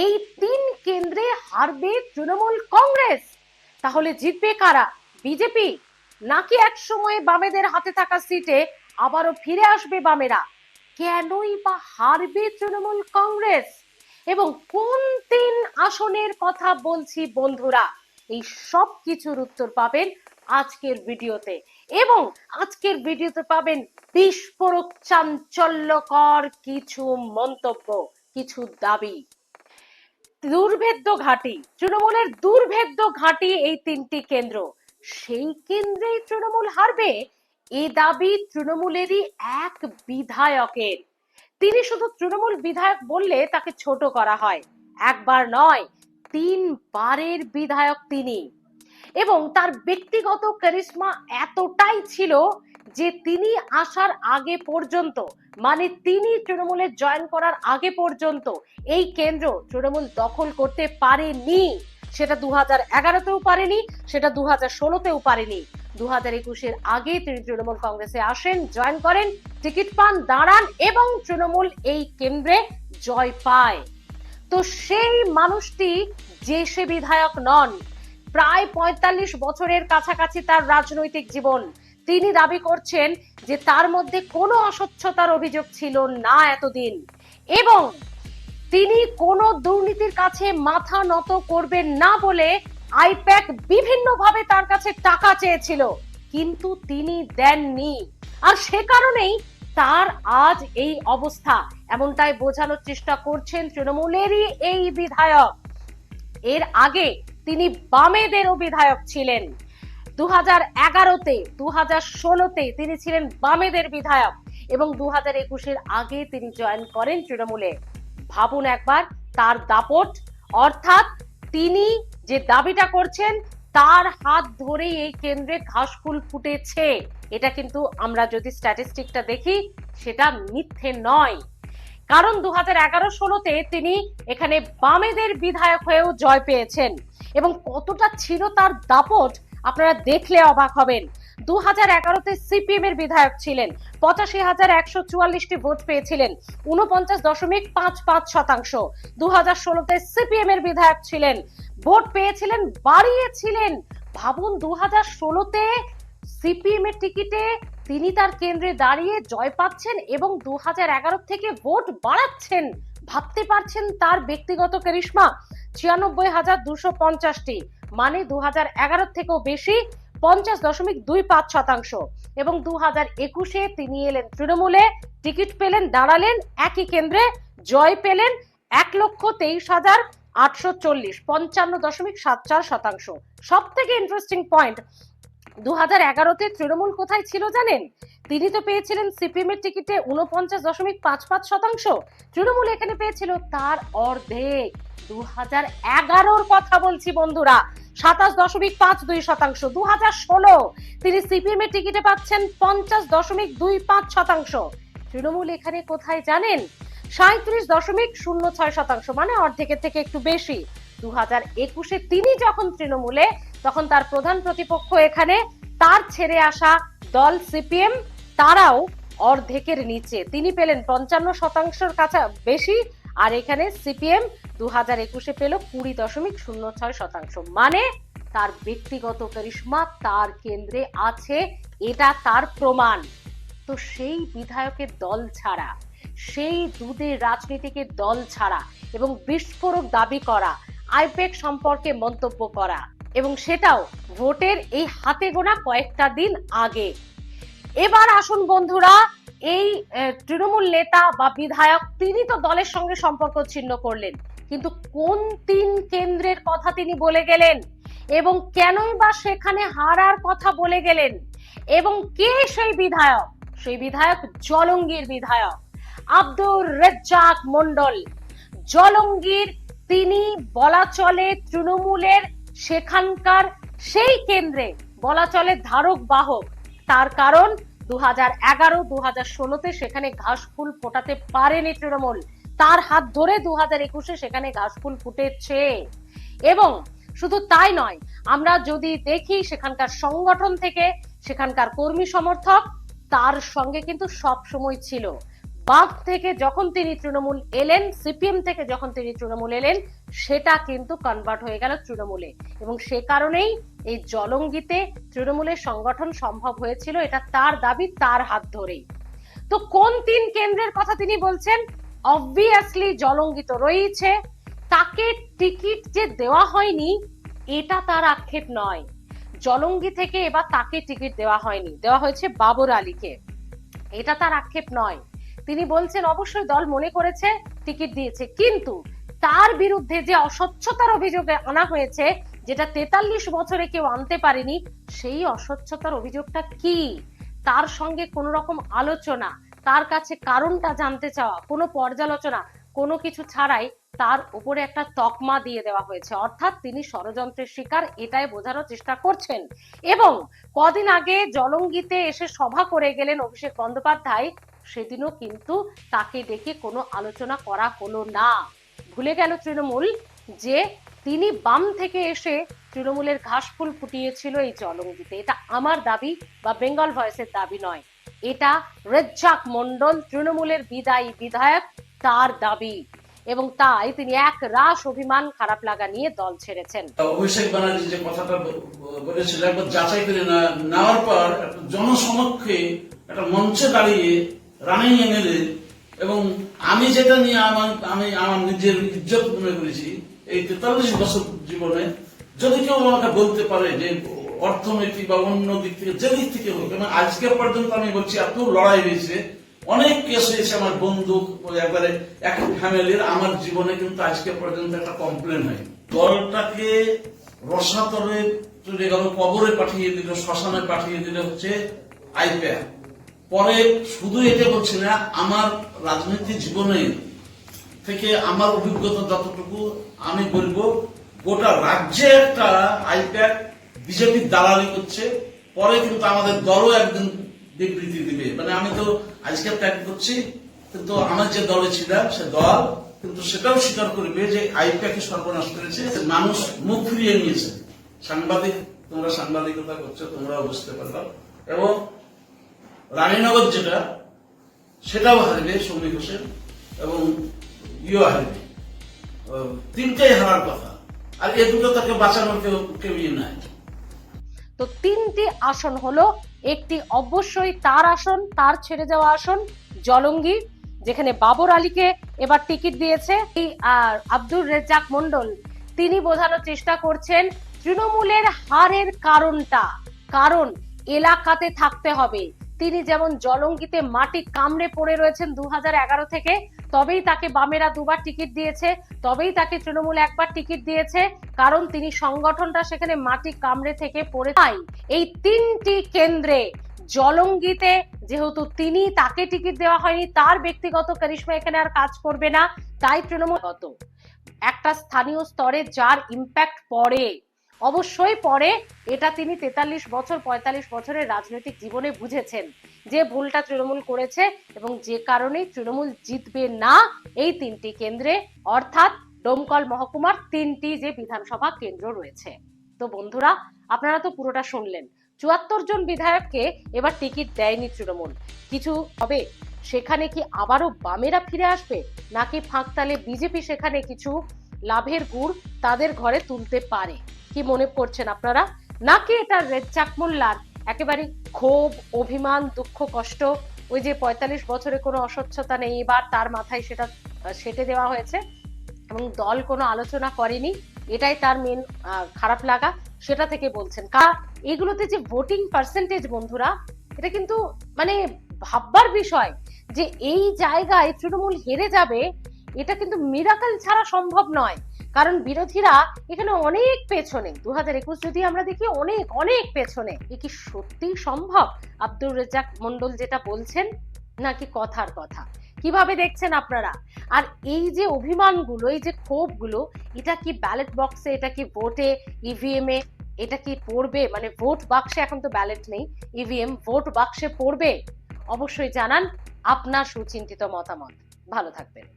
এই 3 কেন্দ্রে হারবে তৃণমূল কংগ্রেস। তাহলে জিতবে কারা? বিজেপি নাকি এক সময় বামেদের হাতে থাকা সিটে আবারও ফিরে আসবে বামেরা? কেনই বা হারবে তৃণমূল কংগ্রেস এবং কোন 3 আসনের কথা বলছি বন্ধুরা? এই সব কিছুর উত্তর পাবেন আজকের ভিডিওতে, এবং আজকের ভিডিওতে পাবেন বিস্ফোরক চাঞ্চল্যকর কিছু মন্তব্য, কিছু দাবি। দুর্ভেদ্য ঘাঁটি, তৃণমূলের দুর্ভেদ্য ঘাঁটি এই 3টি কেন্দ্র, সেই কেন্দ্রেই তৃণমূল হারবে এ দাবি তৃণমূলেরই এক বিধায়কের। তিনি শুধু তৃণমূল বিধায়ক বললে তাকে ছোট করা হয়, একবার নয় 3 বারের বিধায়ক তিনি, এবং তার ব্যক্তিগত কারিশমা এতটাই ছিল যে তিনি আসার আগে পর্যন্ত, মানে তিনি তৃণমূলে জয়েন করার আগে পর্যন্ত এই কেন্দ্র তৃণমূল দখল করতে পারেনি। সেটা 2011তেও পারেনি, সেটা 2016তেও পারেনি। 2021-এর আগে তিনি তৃণমূল কংগ্রেসে আসেন, জয়েন করেন, টিকিট পান, দাঁড়ান এবং তৃণমূল এই কেন্দ্রে জয় পায়। তো সেই মানুষটি যে সে বিধায়ক নন, প্রায় 45 বছরের কাছাকাছি তার রাজনৈতিক জীবন, তিনি দাবি করছেন যে তার মধ্যে কোনো অস্বচ্ছতার অভিযোগ ছিল না এতদিন, এবং তিনি কোনো দুর্নীতির কাছে মাথা নত করবেন না বলে আইপ্যাক বিভিন্নভাবে তার কাছে টাকা চেয়েছিল, কিন্তু তিনি দেননি। আর সে কারণেই তার আজ এই অবস্থা, এমনটাই বোঝানোর চেষ্টা করছেন তৃণমূলেরই এই বিধায়ক। এর আগে তিনি বামেদেরও বিধায়ক ছিলেন। 2011-তে, 2016-তে তিনি ছিলেন বামেদের বিধায়ক, এবং 2021-এর আগে তিনি জয়েন করেন তৃণমূলে। ভাবুন একবার তার দাপট, অর্থাৎ তিনি যে দাবিটা করছেন তার হাত ধরেই এই কেন্দ্রে ঘাসফুল ফুটেছে। এটা কিন্তু আমরা যদি স্ট্যাটিস্টিকটা দেখি সেটা মিথ্যে নয়, কারণ 2011-16-তে তিনি এখানে বামেদের বিধায়ক হয়েও জয় পেয়েছেন, এবং কতটা ছিল তার দাপট আপনারা দেখলে অবাক হবেন। 2011-তে সিপিএম এর বিধায়ক ছিলেন, 85,144টি ভোট পেয়েছিলেন, 49.55%। 2016-তে সিপিএম এর বিধায়ক ছিলেন, ভোট পেয়েছিলেন, বাড়িয়েছিলেন। ভাবুন 2016-তে সিপিএম এর টিকিটে তিনি তার কেন্দ্রে দাঁড়িয়ে জয় পাচ্ছেন এবং 2011 থেকে ভোট বাড়াচ্ছেন। ভাবতে পারছেন তার ব্যক্তিগত কারিশমা? 96,250টি, মানে 2011 থেকেও বেশি, 50.25%। এবং 2021-এ তিনি এলেন তৃণমূলে, টিকিট পেলেন, দাঁড়ালেন একই কেন্দ্রে, জয় পেলেন 1,23,840, 55.74%। সব থেকে ইন্টারেস্টিং পয়েন্ট, 2011-তে তৃণমূল কোথায় ছিল জানেন? তিনি তো পেয়েছিলেন সিপিএম এর টিকিটে 49.55%, তৃণমূল এখানে পেয়েছিল তার অর্ধেক। 2011-র কথা বলছি বন্ধুরা, 27.52%। 2016 তিনি সিপিএম এর টিকিটে পাচ্ছেন 50.25%। তৃণমূল এখানে কোথায় জানেন? 37.06%, মানে অর্ধেকের থেকে একটু বেশি। 2021-এ তিনি যখন তৃণমূলে, তখন তার প্রধান প্রতিপক্ষ এখানে তার ছেড়ে আসা দল সিপিএম, তারাও অর্ধেকের নিচে, তিনি পেলেন 55%-র কাছে বেশি, আর এখানে সিপিএম 2021-এ পেল 20.06%। মানে তার ব্যক্তিগত কারিশমা তার কেন্দ্রে আছে, এটা তার প্রমাণ। তো সেই বিধায়কের দল ছাড়া, সেই দুধের রাজনীতিকে দল ছাড়া এবং বিস্ফোরক দাবি করা, আইপ্যাক সম্পর্কে মন্তব্য করা, এবং সেটাও ভোটের এই হাতে গোনা কয়েকটা দিন আগে। এবার আসুন বন্ধুরা, এই তৃণমূল নেতা বা বিধায়ক তিনি তো দলের সঙ্গে সম্পর্ক ছিন্ন করলেন, কিন্তু কোন 3 কেন্দ্রের কথা তিনি বলে গেলেন এবং কেনই বা সেখানে হারার কথা বলে গেলেন, এবং কে সেই বিধায়ক? সেই বিধায়ক জলঙ্গির বিধায়ক আব্দুর রাজ্জাক মন্ডল। জলঙ্গির তিনি বলা চলে তৃণমূলের সেখানকার সেই কেন্দ্রে বলা চলে ধারক বাহক। তার কারণ 2011-2016-তে সেখানে ঘাসফুল ফোটাতে পারেনি তৃণমূল, তার হাত ধরে 2021-এ সেখানে ঘাসফুল ফুটেছে। এবং শুধু তাই নয়, আমরা যদি দেখি সেখানকার সংগঠন থেকে, সেখানকার কর্মী সমর্থক তার সঙ্গে কিন্তু সব সময় ছিল। বাম থেকে যখন তিনি তৃণমূল এলেন, সিপিএম থেকে যখন তিনি তৃণমূল এলেন, সেটা কিন্তু কনভার্ট হয়ে গেল তৃণমূলে, এবং সে কারণেই এই জলঙ্গিতে তৃণমূলের সংগঠন সম্ভব হয়েছিল। এটা তার দাবি, তার হাত ধরেই। তো কোন 3 কেন্দ্রের কথা তিনি বলছেন? অবভিয়াসলি জলঙ্গিত রয়েছে। তাকে টিকিট যে দেওয়া হয়নি এটা তার আক্ষেপ নয়। জলঙ্গি থেকে এবার তাকে টিকিট দেওয়া হয়নি, দেওয়া হয়েছে বাবর আলীকে, এটা তার আক্ষেপ নয়। তিনি বলছেন অবশ্যই দল মনে করেছে টিকিট দিয়েছে, কিন্তু তার বিরুদ্ধে যে অস্বচ্ছতার অভিযোগ আনা হয়েছে, যেটা 43 বছরে কেউ আনতে পারেনি, সেই অস্বচ্ছতার অভিযোগটা কি? তার সঙ্গে কোনো রকম আলোচনা, তার কাছে কারণটা জানতে চাওয়া, কোনো পর্যালোচনা, কোনো কিছু ছাড়াই তার উপরে একটা তকমা দিয়ে দেওয়া হয়েছে। অর্থাৎ তিনি ষড়যন্ত্রের শিকার, এটাই বোঝানোর চেষ্টা করছেন। এবং কদিন আগে জলঙ্গিতে এসে সভা করে গেলেন অভিষেক বন্দ্যোপাধ্যায়, সেদিনও কিন্তু তাকে ডেকে কোনো আলোচনা করা হলো না। ভুলে গেল তৃণমূল যে তিনি বাম থেকে এসে তৃণমূলের ঘাসফুল ফুটিয়েছিল এই জলঙ্গিতে। এটা আমার দাবি বা বেঙ্গল ভয়েসের দাবি নয়, এটা রেজ্জাক মন্ডল, তৃণমূলের বিদায়ী বিধায়ক, তার দাবি। এবং তাই তিনি এক রাশ অভিমান, খারাপ লাগা নিয়ে দল ছেড়েছেন। অভিষেক ব্যানার্জি যে কথাটা বলেছিল, একবার যাচাই করে নেওয়ার পর জনসমক্ষে একটা মঞ্চে দাঁড়িয়ে রানিং এমএলএ, এবং আমি যেটা নিয়ে আমার নিজের ইজ্জত মনে করেছি এই 43 বছর জীবনে, যদি কেউ আমাকে বলতে পারে যে অর্থনৈতিক বা অন্য দিক থেকে যে দিক থেকে হোক, এবং আজকে পর্যন্ত আমি বলছি এত লড়াই হয়েছে, অনেক কেস হয়েছে আমার বন্ধু একবারে এক ফ্যামিলির, আমার জীবনে কিন্তু আজকে পর্যন্ত একটা কমপ্লেন হয়। দলটাকে রসাতলে চলে গেল, কবরে পাঠিয়ে দিল, শ্মশানে পাঠিয়ে দিল হচ্ছে আইপ্যাক। পরে শুধু এটা বলছি না, আমার রাজনীতি জীবনে থেকে আমার অভিজ্ঞতা যতটুকু আমি বলবো, গোটা রাজ্যে একটা আইপ্যাক বিজেপির দালালি করছে। পরে কিন্তু আমাদের দলও একদিন বিবৃতি দিবে, মানে আমি তো আজকে ত্যাগ করছি, কিন্তু আমার যে দলে ছিলাম সে দল কিন্তু সেটাও স্বীকার করবে যে আইপ্যাকে সর্বনাশ করেছে, মানুষ মুখ ফিরিয়ে নিয়েছে। সাংবাদিক, তোমরা সাংবাদিকতা করছো, তোমরাও বুঝতে পারবে। এবং রানীনগর যেটা, সেটাও হারবে সৌমিক হোসেন, এবং হারবে, 3টাই হারার কথা। আর এ দুটো তাকে বাঁচানোর কেউ নাই। তো 3টি আসন হলো, একটি অবশ্যই তার আসন, তার ছেড়ে যাওয়া আসন জলঙ্গি, যেখানে বাবর আলীকে এবার টিকিট দিয়েছে এই আব্দুর রেজ্জাক মন্ডল। তিনি বোঝানোর চেষ্টা করছেন তৃণমূলের হারের কারণটা, কারণ এলাকাতে থাকতে হবে। তিনি যেমন জলঙ্গিতে মাটি কামড়ে পড়ে রয়েছেন 2011 থেকে, তবেই তাকে বামেরা 2বার টিকিট দিয়েছে, তবেই তাকে তৃণমূল 1বার টিকিট দিয়েছে, কারণ তিনি সংগঠনটা সেখানে মাটি কামড়ে থেকে পড়ে। তাই এই 3টি কেন্দ্রে জলঙ্গিতে যেহেতু তিনি, তাকে টিকিট দেওয়া হয়নি, তার ব্যক্তিগত কারিশমা এখানে আর কাজ করবে না, তাই তৃণমূলগত একটা স্থানীয় স্তরে যার ইম্প্যাক্ট পড়ে, অবশ্যই পড়ে, এটা তিনি 43 বছর 45 বছরের রাজনৈতিক জীবনে বুঝেছেন যে ভুলটা তৃণমূল করেছে, এবং যে কারণে তৃণমূল জিতবে না এই 3টি কেন্দ্রে, অর্থাৎ ডোমকল মহকুমার 3টি যে বিধানসভা কেন্দ্র রয়েছে। তো বন্ধুরা, আপনারা তো পুরোটা শুনলেন। 74 জন বিধায়ককে এবার টিকিট দেয়নি তৃণমূল, কিছু হবে? সেখানে কি আবারও বামেরা ফিরে আসবে, নাকি ফাঁকতালে বিজেপি সেখানে কিছু লাভের গুড় তাদের ঘরে তুলতে পারে? কি মনে করছেন আপনারা? নাকি এটা রেজ্জাক মোল্লার একেবারে ক্ষোভ, অভিমান, দুঃখ, কষ্ট, ওই যে 45 বছরে কোনো অস্বচ্ছতা নেই, এবার তার মাথায় সেটা সেটে দেওয়া হয়েছে এবং দল কোনো আলোচনা করেনি, এটাই তার মেন খারাপ লাগা, সেটা থেকে বলছেন। এগুলোতে যে ভোটিং পার্সেন্টেজ বন্ধুরা, এটা কিন্তু মানে ভাববার বিষয় যে এই জায়গায় তৃণমূল হেরে যাবে, এটা কিন্তু মিরাকল ছাড়া সম্ভব নয়। কারণ বিরোধীরা এখানে অনেক পেছনে, 2021 যদি আমরা দেখি অনেক অনেক পেছনে। এ কি সত্যি সম্ভব আব্দুর রেজ্জাক মন্ডল যেটা বলছেন, নাকি কথার কথা? কিভাবে দেখছেন আপনারা? আর এই যে অভিমানগুলো, এই যে ক্ষোভগুলো, এটা কি ব্যালট বক্সে, এটা কি ভোটে, ইভিএম এ এটা কি পড়বে? মানে ভোট বাক্সে, এখন তো ব্যালট নেই, ইভিএম, ভোট বাক্সে পড়বে? অবশ্যই জানান আপনার সুচিন্তিত মতামত। ভালো থাকবেন।